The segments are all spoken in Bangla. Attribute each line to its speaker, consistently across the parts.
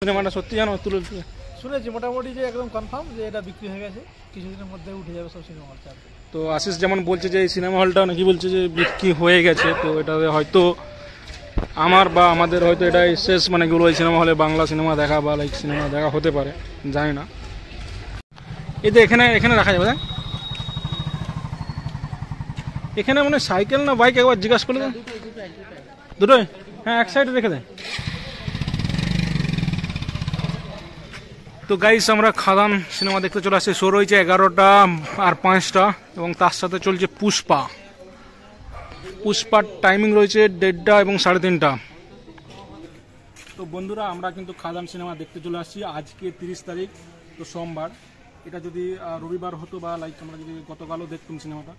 Speaker 1: সিনেমাটা সত্যি জানো তুলে?
Speaker 2: শুনেছি মোটামুটি যে একদম কনফার্ম যে এটা বিক্রি হয়ে গেছে, কিছুদিনের মধ্যে উঠে যাবে সব সিনেমা হল চাপে।
Speaker 1: তো আশিস যেমন বলছে যে এই সিনেমা হলটা নাকি বলছে যে বিক্রি হয়ে গেছে, তো এটা হয়তো আমার বা আমাদের হয়তো এটাই শেষ মানে কি বলবো এই সিনেমা হলে বাংলা সিনেমা দেখা বা লাইক সিনেমা দেখা হতে পারে, জানি না। এই যে এখানে এখানে রাখা যাবে, এখানে মানে সাইকেল না বাইক একবার জিজ্ঞাসা করলে? দুটোই? হ্যাঁ, এক সাইডে রেখে দেয়। তো গাইস আমরা খাদান সিনেমা দেখতে চলে আসছি। শো রয়েছে 11টা আর 5টা এবং তার সাথে চলছে পুষ্পা। পুষ্পার টাইমিং রয়েছে 1:30টা এবং 3:30টা। তো বন্ধুরা আমরা কিন্তু খাদান সিনেমা দেখতে চলে আসছি আজকে 30 তারিখ, তো সোমবার। এটা যদি রবিবার হতো বা লাইক আমরা যদি গতকালও দেখতাম সিনেমাটা,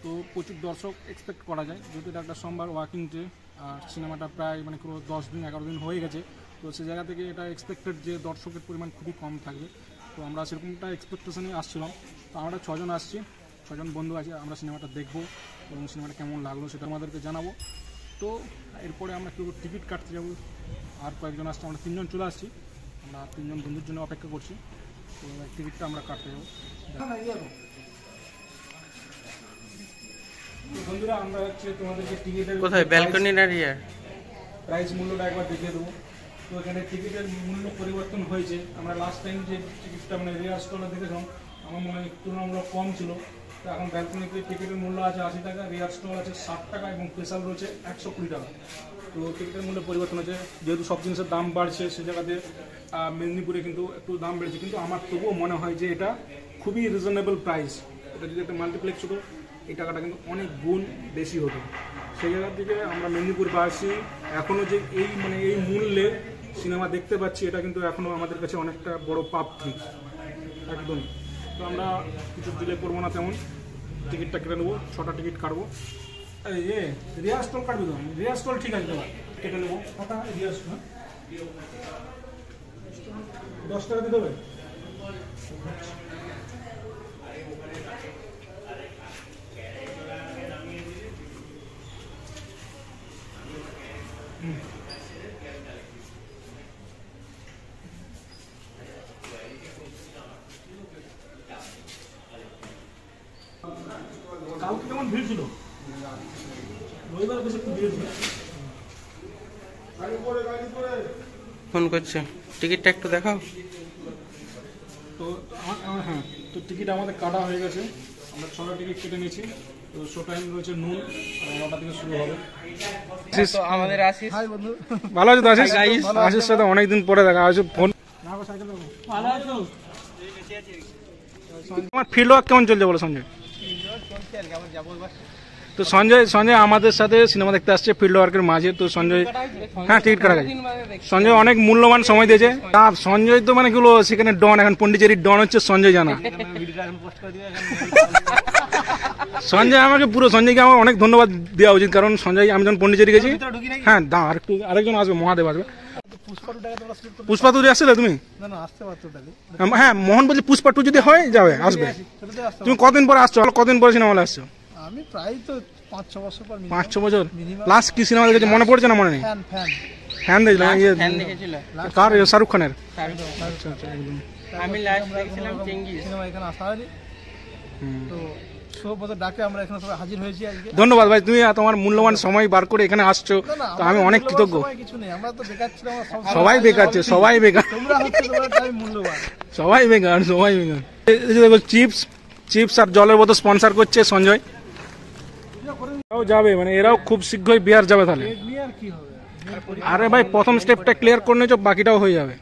Speaker 1: তো প্রচুর দর্শক এক্সপেক্ট করা যায়, যেহেতু এটা একটা সোমবার ওয়ার্কিং ডে আর সিনেমাটা প্রায় মানে পুরো 10 দিন 11 দিন হয়ে গেছে। তো সে জায়গা থেকে এটা এক্সপেক্টেড যে দর্শকের পরিমাণ খুবই কম থাকবে। তো আমরা সেরকমটা এক্সপেকটেশনে আসছিলাম। তো আমরা 6 জন আসছি, 6 জন বন্ধু আছে। আমরা সিনেমাটা দেখবো এবং সিনেমাটা কেমন লাগলো সেটা আমাদেরকে জানাবো। তো এরপরে আমরা কেউ টিকিট কাটতে যাবো, আর কয়েকজন আসছে, আমরা 3 জন চলে আসছি। আমরা 3 জন বন্ধুর জন্য অপেক্ষা করছি। তো টিকিটটা আমরা কাটতে যাবো। বন্ধুরা আমরা হচ্ছে তোমাদেরকে টিকিটের
Speaker 3: কোথায় ব্যালকনি না রিয়ার
Speaker 1: প্রাইস মূল্যটা একবার দেখিয়ে দেবো। তো এখানে টিকিটের মূল্য পরিবর্তন হয়েছে। আমরা লাস্ট টাইম যে টিকিটটা মানে রিয়ার স্টলে দেখেছিলাম আমার মনে হয় তুলনামূলক কম ছিল। তো এখন ব্যালকনিতে টিকিটের মূল্য আছে 80 টাকা, রিয়ার স্টল আছে 60 টাকা এবং স্পেশাল রয়েছে 120 টাকা। তো টিকিটের মূল্য পরিবর্তন হয়েছে, যেহেতু সব জিনিসের দাম বাড়ছে সে জায়গাতে মেদিনীপুরে কিন্তু একটু দাম বেড়েছে, কিন্তু আমার তবুও মনে হয় যে এটা খুবই রিজনেবল প্রাইস। এটা যদি একটা মাল্টিপ্লেক্স হতো এই টাকাটা কিন্তু অনেক গুণ বেশি হতো। সেই জায়গার দিকে আমরা মেদিনীপুরবাসী এখনও যে এই মানে এই মূল্যে সিনেমা দেখতে পাচ্ছি, এটা কিন্তু এখনও আমাদের কাছে অনেকটা বড় প্রাপ্তি একদম। তো আমরা কিছু ডিলে করবো না, তেমন টিকিটটা কেটে নেবো। 6টা টিকিট কাটবো। এই রিয়ার স্টল কাটবি তো? রিয়ার স্টল ঠিক আছে, দাদা কেটে নেবো। কটা রিয়ার স্টল? 10 টাকা দিতে হবে। কালকে কেমন ভিড় ছিল? রবিবার বেশি একটু ভিড় ছিল।
Speaker 3: ফোন করছে, টিকিটটা একটু দেখাও।
Speaker 1: তো হ্যাঁ, তো টিকিট আমাদের কাটা হয়ে গেছে। আমরা 6টা টিকিট কেটে নিয়েছি। তো শো টাইম রয়েছে নুন, আর 9টা থেকে শুরু হবে।
Speaker 3: আমাদের আশিস
Speaker 1: ভালো আছো তো আশিস? আশিস সাথে অনেকদিন পরে দেখা হয়েছে। ফোন
Speaker 2: ভালো আছো?
Speaker 1: তোমার ফিল্ড ওয়ার্ক কেমন চলছে বলো সঞ্জয়? তো সঞ্জয় আমাদের সাথে সিনেমা দেখতে আসছে ফিল্ড ওয়ার্কের মাঝে। তো সঞ্জয়, হ্যাঁ টিকিট কাটা গেছে। সঞ্জয় অনেক মূল্যবান সময় দিয়েছে। সঞ্জয় তো মানে গুলো সেখানে ডন, এখন পন্ডিচেরির ডন হচ্ছে সঞ্জয় জানা। সঞ্জয় আমাকে সঞ্জয়কে আমার অনেক ধন্যবাদ দেওয়া উচিত, কারণ সঞ্জয় আমি যখন পন্ডিচেরি গেছি, হ্যাঁ দাও আরেকজন আসবে, মহাদেব আসবে। পুষ্পা 2 আসছিলে তুমি? হ্যাঁ মোহন বলছি পুষ্পা 2 যদি হয় যাবে, আসবে। তুমি কদিন পরে আসছো? কদিন পরে সিনেমা হলে আসছো?
Speaker 2: আমি প্রায় তো 5-6 বছর পর।
Speaker 1: 5-6 বছর? লাস্ট কি সিনেমা দেখেছো মনে পড়ছে না? মনে নেই। ফ্যান দেখলাম। কার? শাহরুখ খানের। আচ্ছা আচ্ছা, একদম।
Speaker 3: আমি লাস্ট দেখছিলাম চেঙ্গিস।
Speaker 2: সিনেমা এখানে আসা হয়নি, তো ডাকে আমরা এখানে সবাই হাজির হয়েছি আজকে।
Speaker 1: ধন্যবাদ ভাই, তুমি তোমার মূল্যবান সময় বার করে এখানে আসছো, তো আমি অনেক কৃতজ্ঞ।
Speaker 2: কিছু নেই, আমরা তো বেকার ছিলাম।
Speaker 1: সবাই বেকার, সবাই বেকার,
Speaker 2: তোমরা হচ্ছে তোমরা মূল্যবান।
Speaker 1: সবাই বেকার, সবাই বেকার। এই যে দেখো চিপস আর জলের বোতল স্পন্সর করছে সঞ্জয়। এরাও যাবে, মানে এরাও খুব শীঘ্রই বিহার যাবে। তাহলে আরে ভাই প্রথম স্টেপটা ক্লিয়ার করে নিয়েছো, বাকিটাও হয়ে যাবে।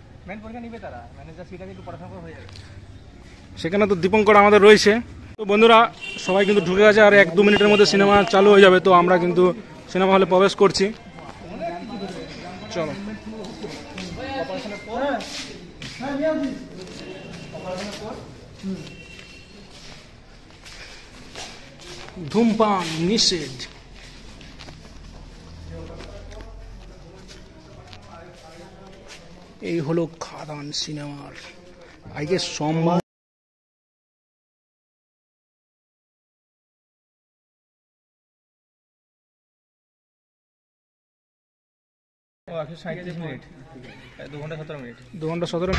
Speaker 1: সেখানে তো দীপঙ্কর আমাদের রয়েছে। তো বন্ধুরা সবাই কিন্তু ঢুকে গেছে, আর 1-2 মিনিটের মধ্যে সিনেমা চালু হয়ে যাবে। তো আমরা কিন্তু সিনেমা হলে প্রবেশ করছি। চলো। ধূমপান নিষেধ। এই হলো খাদান সিনেমার আজকে সোমবার।
Speaker 2: 37 মিনিট 2 ঘন্টা 17 মিনিট
Speaker 1: 2 ঘন্টা 17।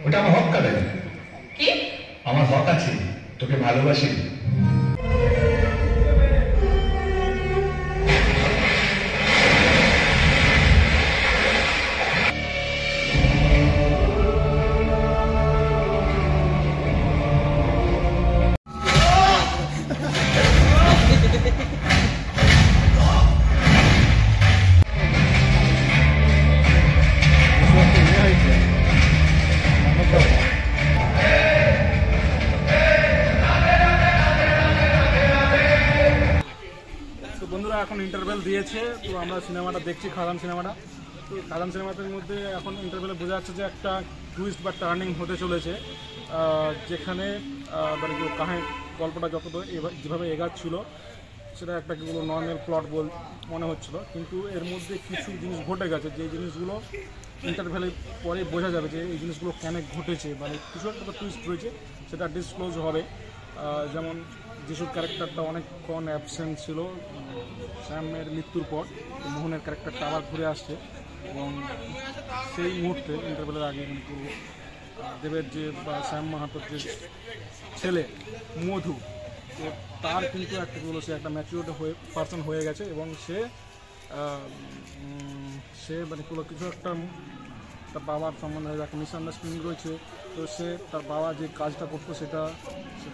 Speaker 4: ওটা আমার হক কাটে কি আমার হক আছে তোকে ভালোবাসি।
Speaker 1: তো বন্ধুরা এখন ইন্টারভেল দিয়েছে, তো আমরা সিনেমাটা দেখছি, খাদান সিনেমাটা। তো খাদান সিনেমাটার মধ্যে এখন ইন্টারভেলে বোঝা যাচ্ছে যে একটা টুইস্ট বা টার্নিং হতে চলেছে, যেখানে মানে গল্পটা যত যেভাবে এগাচ্ছিল সেটা একটা কি বলবো নর্মাল প্লট মনে হচ্ছিল, কিন্তু এর মধ্যে কিছু জিনিস ঘটে গেছে যে জিনিসগুলো ইন্টারভেলের পরে বোঝা যাবে যে এই জিনিসগুলো কেন ঘটেছে, মানে কিছু একটা টুইস্ট রয়েছে সেটা ডিসক্লোজ হবে। যেমন যিশুর ক্যারেক্টারটা অনেকক্ষণ অ্যাবসেন্ট ছিল স্যামের মৃত্যুর পর, মোহনের ক্যারেক্টারটা আবার ঘুরে আসছে, এবং সেই মুহূর্তে ইন্টারভেলের আগে কিন্তু দেবের যে বা শ্যাম মাহাতোর যে ছেলে মধু, তো তার কিন্তু একটা বলো সে একটা ম্যাচিউরড পার্সন হয়ে গেছে, এবং সে মানে কোনো কিছু একটা তার বাবার সম্বন্ধে একটা মিসআন্ডারস্ট্যান্ডিং রয়েছে। তো সে তার বাবা যে কাজটা করতো সেটা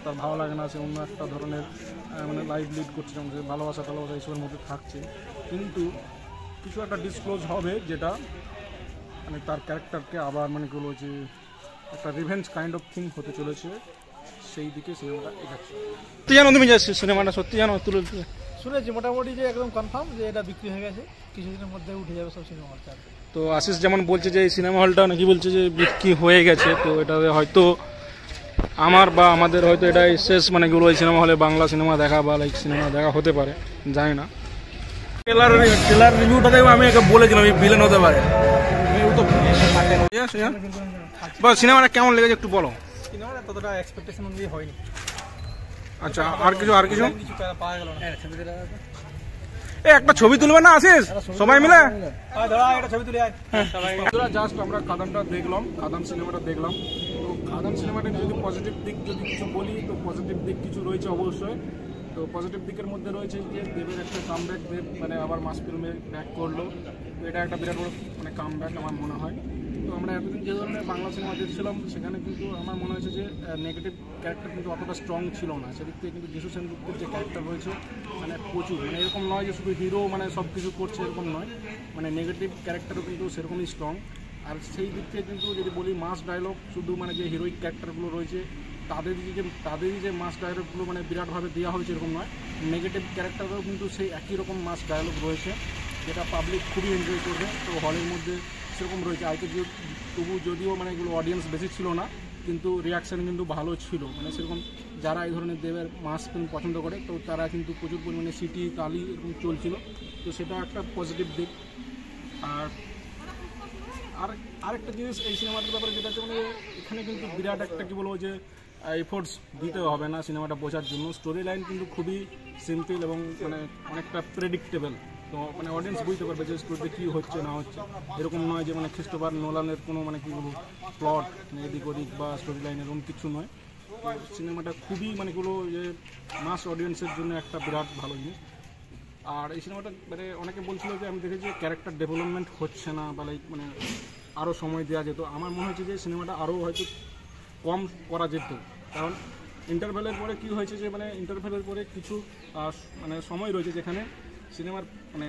Speaker 1: তার ভালো লাগে না, সে অন্য একটা ধরনের মানে লাইফ লিড করছে, যেমন যে ভালোবাসা এইসবের মধ্যে থাকছে, কিন্তু কিছু একটা ডিসক্লোজ হবে যেটা মানে তার ক্যারেক্টারকে আবার মানে বলবো যে একটা রিভেঞ্জ কাইন্ড অফ থিং হতে চলেছে, সেই দিকে সিনেমাটা এগাচ্ছে। সত্যি জানো তুমি যাচ্ছি সিনেমাটা, সত্যি জানো তুলে
Speaker 2: শুনেছি মোটামুটি যে একদম কনফার্ম যে এটা বিক্রি হয়ে গেছে, কিছুদিনের মধ্যে উঠে যাবে সব সিনেমা হল চার্টে।
Speaker 1: তো আশিস যেমন বলছে যে এই সিনেমা হলটা নাকি বলছে যে বিক্রি হয়ে গেছে, তো এটা হয়তো আমার বা আমাদের হয়তো এটাই শেষ মানে গুলো ওই সিনেমা হলে বাংলা সিনেমা দেখা বা লাইক সিনেমা দেখা হতে পারে, জানি না। ট্রেলার রিভিউটা দেখবো, আমি একে বলেছিলাম এই ভিলেন হতে পারে। সিনেমাটা কেমন লেগেছে একটু বলো।
Speaker 2: সিনেমাটা ততটা এক্সপেকটেশন অনুযায়ী হয়নি।
Speaker 1: আচ্ছা আর কিছু
Speaker 2: কিছু পাওয়া গেল না।
Speaker 1: একটা ছবি তুলবে না আশিস সবাই মিলে?
Speaker 2: একটা ছবি তুলে
Speaker 1: জাস্ট আমরা খাদানটা দেখলাম, খাদান সিনেমাটা দেখলাম। তো খাদান সিনেমাটা যদি পজিটিভ দিক যদি কিছু বলি, তো পজিটিভ দিক কিছু রয়েছে অবশ্যই। তো পজিটিভ দিকের মধ্যে রয়েছে যে দেবের একটা কামব্যাক, দেব মানে আবার মাস ফিল্মে ব্যাক করলো, তো এটা একটা বিরাট বড় মানে কামব্যাক আমার মনে হয়। তো আমরা এতদিন যে ধরনের বাংলা সিনেমা দেখছিলাম সেখানে কিন্তু আমার মনে হয়েছে যে নেগেটিভ ক্যারেক্টার কিন্তু অতটা স্ট্রং ছিল না, সেদিক থেকে কিন্তু যিশু সেনগুপ্তের যে ক্যারেক্টার রয়েছে মানে প্রচুর, মানে এরকম নয় যে শুধু হিরো মানে সব কিছু করছে এরকম নয়, মানে নেগেটিভ ক্যারেক্টারও কিন্তু সেরকমই স্ট্রং। আর সেই দিক থেকে কিন্তু যদি বলি মাস ডায়লগ, শুধু মানে যে হিরোইক ক্যারেক্টারগুলো রয়েছে তাদেরই যে মাস ডায়লগগুলো মানে বিরাটভাবে দেওয়া হয়েছে এরকম নয়, নেগেটিভ ক্যারেক্টারও কিন্তু সেই একই রকম মাস ডায়লগ রয়েছে, যেটা পাবলিক খুবই এনজয় করবে। তো হলের মধ্যে সেরকম রয়েছে আজকে তবু যদিও মানে এগুলো অডিয়েন্স বেশি ছিল না, কিন্তু রিয়াকশান কিন্তু ভালো ছিল, মানে সেরকম যারা এই ধরনের দেবের মাস ফিল্ম পছন্দ করে তো তারা কিন্তু প্রচুর পরিমাণে সিটি তালি এরকম চলছিল, তো সেটা একটা পজিটিভ দিক। আর আরেকটা জিনিস এই সিনেমাটার ব্যাপারে যেটা হচ্ছে মানে এখানে কিন্তু বিরাট একটা কি বলবো যে এফোর্টস দিতে হবে না সিনেমাটা বোঝার জন্য, স্টোরি লাইন কিন্তু খুবই সিম্পল এবং মানে অনেকটা প্রেডিক্টেবল, তো মানে অডিয়েন্স বুঝতে পারবে যে স্টোরিতে কী হচ্ছে না হচ্ছে, এরকম নয় যে মানে খ্রিস্টোফার নোলানের কোনো মানে কী বলবো প্লট এদিক ওদিক বা স্টোরি লাইন এরকম কিছু নয়। সিনেমাটা খুবই মানে গুলো যে মাস অডিয়েন্সের জন্য একটা বিরাট ভালো জিনিস। আর এই সিনেমাটা মানে অনেকে বলছিল যে আমি দেখেছি ক্যারেক্টার ডেভেলপমেন্ট হচ্ছে না বা লাইক মানে আরও সময় দেওয়া যেত, আমার মনে হচ্ছে যে সিনেমাটা আরও হয়তো কম করা যেত, কারণ ইন্টারভেলের পরে কি হয়েছে যে মানে ইন্টারভেলের পরে কিছু মানে সময় রয়েছে যেখানে সিনেমার মানে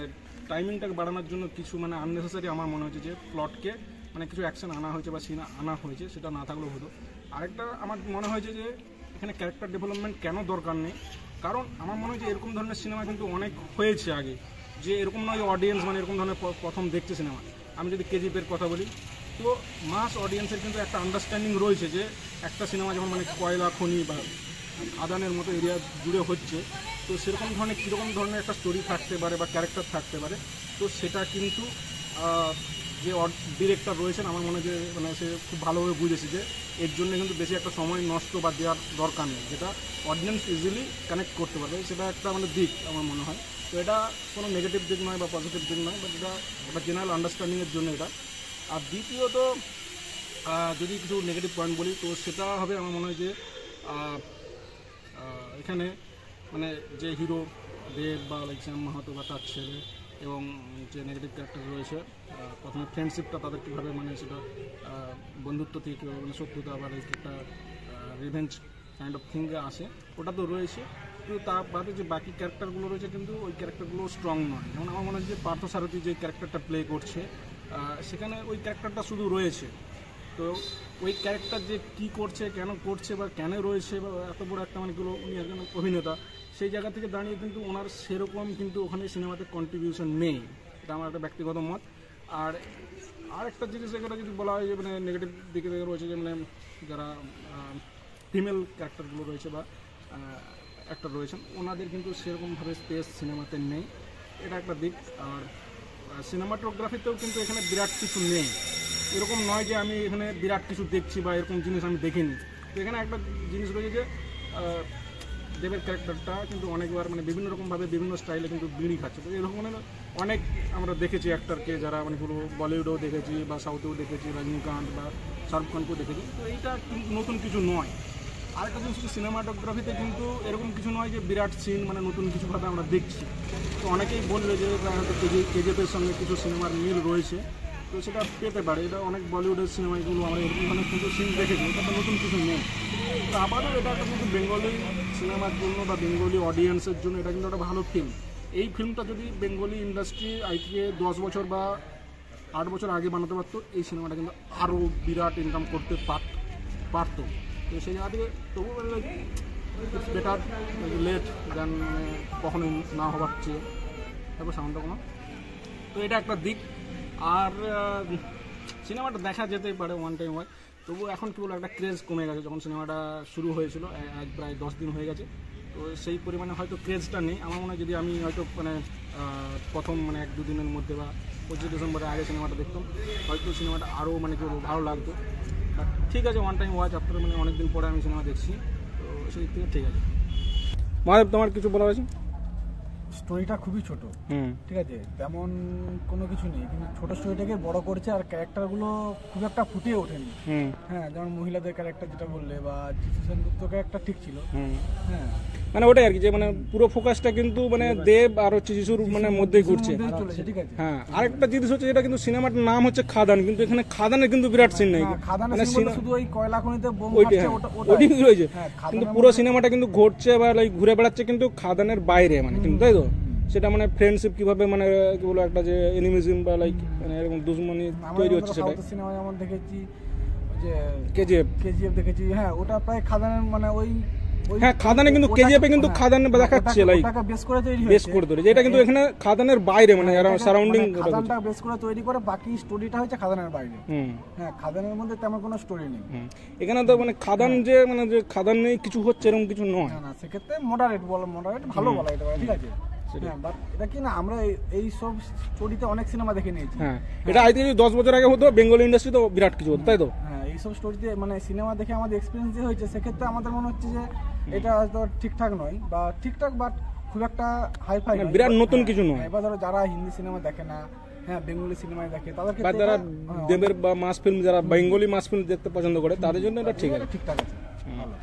Speaker 1: টাইমিংটাকে বাড়ানোর জন্য কিছু মানে আননেসেসারি আমার মনে হচ্ছে যে প্লটকে মানে কিছু অ্যাকশন আনা হয়েছে বা সিন আনা হয়েছে, সেটা না থাকলেও হতো। আরেকটা আমার মনে হয়েছে যে এখানে ক্যারেক্টার ডেভেলপমেন্ট কেন দরকার নেই, কারণ আমার মনে হয় যে এরকম ধরনের সিনেমা কিন্তু অনেক হয়েছে আগে, যে এরকম নয় যে অডিয়েন্স মানে এরকম ধরনের প্রথম দেখছে সিনেমা। আমি যদি কেজিএফের কথা বলি, তো মাস অডিয়েন্সের কিন্তু একটা আন্ডারস্ট্যান্ডিং রয়েছে যে একটা সিনেমা যখন মানে কয়লা খনি বা আদানের মতো এরিয়া জুড়ে হচ্ছে, তো সেরকম ধরনের কীরকম ধরনের একটা স্টোরি থাকতে পারে বা ক্যারেক্টার থাকতে পারে, তো সেটা কিন্তু যে ডিরেক্টর রয়েছেন আমার মনে হয় যে মানে সে খুব ভালোভাবে বুঝেছে যে এর জন্য কিন্তু বেশি একটা সময় নষ্ট বা দেওয়ার দরকার নেই, যেটা অডিয়েন্স ইজিলি কানেক্ট করতে পারবে, সেটা একটা মানে দিক আমার মনে হয়। তো এটা কোনো নেগেটিভ দিক নয় বা পজিটিভ দিক নয়, বাট এটা একটা জেনারেল আন্ডারস্ট্যান্ডিংয়ের জন্য এটা। আর দ্বিতীয়ত যদি কিছু নেগেটিভ পয়েন্ট বলি তো সেটা হবে আমার মনে হয় যে এখানে মানে যে হিরো দেব বা লাইক শ্যাম মাহাতো বা তার ছেলে এবং যে নেগেটিভ ক্যারেক্টার রয়েছে, প্রথমে ফ্রেন্ডশিপটা তাদের কীভাবে মানে সেটা বন্ধুত্ব থেকে কীভাবে মানে শত্রুতা বা একটা রিভেঞ্জ কাইন্ড অফ থিঙ্গে আসে, ওটা তো রয়েছে। কিন্তু তার বাদে যে বাকি ক্যারেক্টারগুলো রয়েছে কিন্তু ওই ক্যারেক্টারগুলো স্ট্রং নয়। যেমন আমার মনে হয় যে পার্থসারথী যে ক্যারেক্টারটা প্লে করছে সেখানে ওই ক্যারেক্টারটা শুধু রয়েছে, তো ওই ক্যারেক্টার যে কী করছে, কেন করছে বা কেন রয়েছে বা এত বড় একটা মানে উনি একজন অভিনেতা, সেই জায়গা থেকে দাঁড়িয়ে কিন্তু ওনার সেরকম কিন্তু ওখানে সিনেমাতে কন্ট্রিবিউশন নেই, এটা আমার একটা ব্যক্তিগত মত। আর একটা জিনিস এখানে যদি বলা হয় যে মানে নেগেটিভ দিকে রয়েছে যে মানে যারা ফিমেল ক্যারেক্টারগুলো রয়েছে বা অ্যাক্টর রয়েছেন ওনাদের কিন্তু সেরকমভাবে স্পেস সিনেমাতে নেই, এটা একটা দিক। আর সিনেমাটোগ্রাফিতেও কিন্তু এখানে বিরাট কিছু নেই, এরকম নয় যে আমি এখানে বিরাট কিছু দেখছি বা এরকম জিনিস আমি দেখিনি। তো এখানে একটা জিনিস রয়েছে যে দেবের ক্যারেক্টারটা কিন্তু অনেকবার মানে বিভিন্ন রকমভাবে বিভিন্ন স্টাইলে কিন্তু বিড়ি খাচ্ছে। তো এরকম মানে অনেক আমরা দেখেছি অ্যাক্টরকে, যারা মানে পুরো বলিউডেও দেখেছি বা সাউথেও দেখেছি, রজনীকান্ত বা শাহরুখ খানকেও দেখেছি, তো এইটা কিন্তু নতুন কিছু নয়। আরেকটা জিনিস সিনেমাটোগ্রাফিতে কিন্তু এরকম কিছু নয় যে বিরাট সিন মানে নতুন কিছুভাবে আমরা দেখছি। তো অনেকেই বললে যে হয়তো কেজিএফের সঙ্গে কিছু সিনেমার মিল রয়েছে, তো সেটা পেতে পারে। এটা অনেক বলিউডের সিনেমাগুলো আমরা এরকম অনেক কিন্তু সিন দেখেছি, এটা তো নতুন কিছু নেই। তো আবারও এটা একটা কিন্তু বেঙ্গলি সিনেমার জন্য বা বেঙ্গলি অডিয়েন্সের জন্য এটা কিন্তু একটা ভালো ফিল্ম। এই ফিল্মটা যদি বেঙ্গলি ইন্ডাস্ট্রি আজ থেকে 10 বছর বা 8 বছর আগে বানাতে পারতো, এই সিনেমাটা কিন্তু আরও বিরাট ইনকাম করতে পারতো। তো সেই জায়গা থেকে তবু বেটার লেট দেন কখনোই না হবার চেয়ে। তারপর সাউন্ডটা কোনো, তো এটা একটা দিক। আর সিনেমাটা দেখা যেতেই পারে ওয়ান টাইম হয়, তবু এখন কী বলো একটা ক্রেজ কমে গেছে। যখন সিনেমাটা শুরু হয়েছিল আজ প্রায় 10 দিন হয়ে গেছে, তো সেই পরিমাণে হয়তো ক্রেজটা নেই। আমার মনে হয় যদি আমি হয়তো মানে প্রথম মানে 1-2 দিনের মধ্যে বা 25 ডিসেম্বরের আগে সিনেমাটা দেখতাম, হয়তো সিনেমাটা আরও মানে কি ভালো লাগতো। ঠিক আছে, ওয়ান টাইম ওয়াচ আফটার মানে অনেকদিন পরে আমি সিনেমা দেখছি, তো সেই থেকে ঠিক আছে। মহাদেব, তোমার কিছু বলা হয়েছে?
Speaker 2: স্টোরিটা খুবই ছোট, ঠিক আছে, তেমন কোনো কিছু নেই, কিন্তু ছোট স্টোরিটাকে বড় করেছে। আর ক্যারেক্টারগুলো খুব একটা ফুটিয়ে ওঠেনি। হ্যাঁ, যেমন মহিলাদের ক্যারেক্টার যেটা বললে বা জিতু সেনগুপ্ত ক্যারেক্টার ঠিক ছিল। হ্যাঁ,
Speaker 1: মানে ওটাই আর কি, যে মানে পুরো ফোকাসটা কিন্তু মানে দেব আর হচ্ছে যিশুর মানে মধ্যেই ঘুরছে।
Speaker 2: ঠিক আছে।
Speaker 1: হ্যাঁ, আরেকটা জিনিস হচ্ছে যেটা কিন্তু সিনেমাটার নাম হচ্ছে খাদান, কিন্তু এখানে খাদানের কিন্তু বিরাট সিন নাই।
Speaker 2: খাদানের সিন শুধু ওই কয়লা খনিতে বোম
Speaker 1: ওইটাই রয়েছে, কিন্তু পুরো সিনেমাটা কিন্তু ঘুরছে বা লাইক ঘুরে বেড়াচ্ছে কিন্তু খাদানের বাইরে, মানে কিন্তু তাই তো সেটা মানে ফ্রেন্ডশিপ কিভাবে মানে কি বলবো একটা যে এনিমিজম বা লাইক মানে এরকম দুশ্মনী তৈরি হচ্ছে সেটা।
Speaker 2: সিনেমা যেমন দেখেছি যে
Speaker 1: কেজিএফ
Speaker 2: দেখেছি, হ্যাঁ ওটা প্রায় খাদানের মানে ওই
Speaker 1: হ্যাঁ খাদানে কিন্তু কেজিএফে কিন্তু খাদানে দেখাচ্ছে লাইক বেস করে তৈরি, যেটা কিন্তু এখানে খাদানের বাইরে মানে সারাউন্ডিং
Speaker 2: খাদানটা বেস করে তৈরি করে, বাকি স্টোরিটা হচ্ছে খাদানের বাইরে। হ্যাঁ, খাদানের মধ্যে তেমন কোনো স্টোরি নেই
Speaker 1: এখানে। তো মানে খাদান যে মানে যে খাদান নেই কিছু হচ্ছে এরকম কিছু নয়।
Speaker 2: না, সেক্ষেত্রে মডারেট ভালো বলা এটা, ঠিক আছে। হ্যাঁ, বাট এটা কি না, আমরা এই সব স্টোরিতে অনেক সিনেমা দেখে নিয়েছি।
Speaker 1: হ্যাঁ, এটা আজ থেকে 10 বছর আগে হতো বেঙ্গলি ইন্ডাস্ট্রি তো বিরাট কিছু হতো, তাই তো।
Speaker 2: হ্যাঁ, এইসব স্টোরিতে মানে সিনেমা দেখে আমাদের এক্সপিরিয়েন্স যে হয়েছে, সেক্ষেত্রে আমাদের মনে হচ্ছে যে এটা হয়তো ঠিকঠাক নয় বা ঠিকঠাক, বাট খুব একটা হাইফাই নয়,
Speaker 1: বিরাট নতুন কিছু নয়।
Speaker 2: এবার ধরো যারা হিন্দি সিনেমা দেখে না, হ্যাঁ বেঙ্গলি সিনেমায় দেখে, তাদেরকে
Speaker 1: বা যারা দেবের বা মাস ফিল্ম, যারা বেঙ্গলি মাস ফিল্ম দেখতে পছন্দ করে তাদের জন্য এটা ঠিক আছে,
Speaker 2: ঠিকঠাক আছে, ভালো।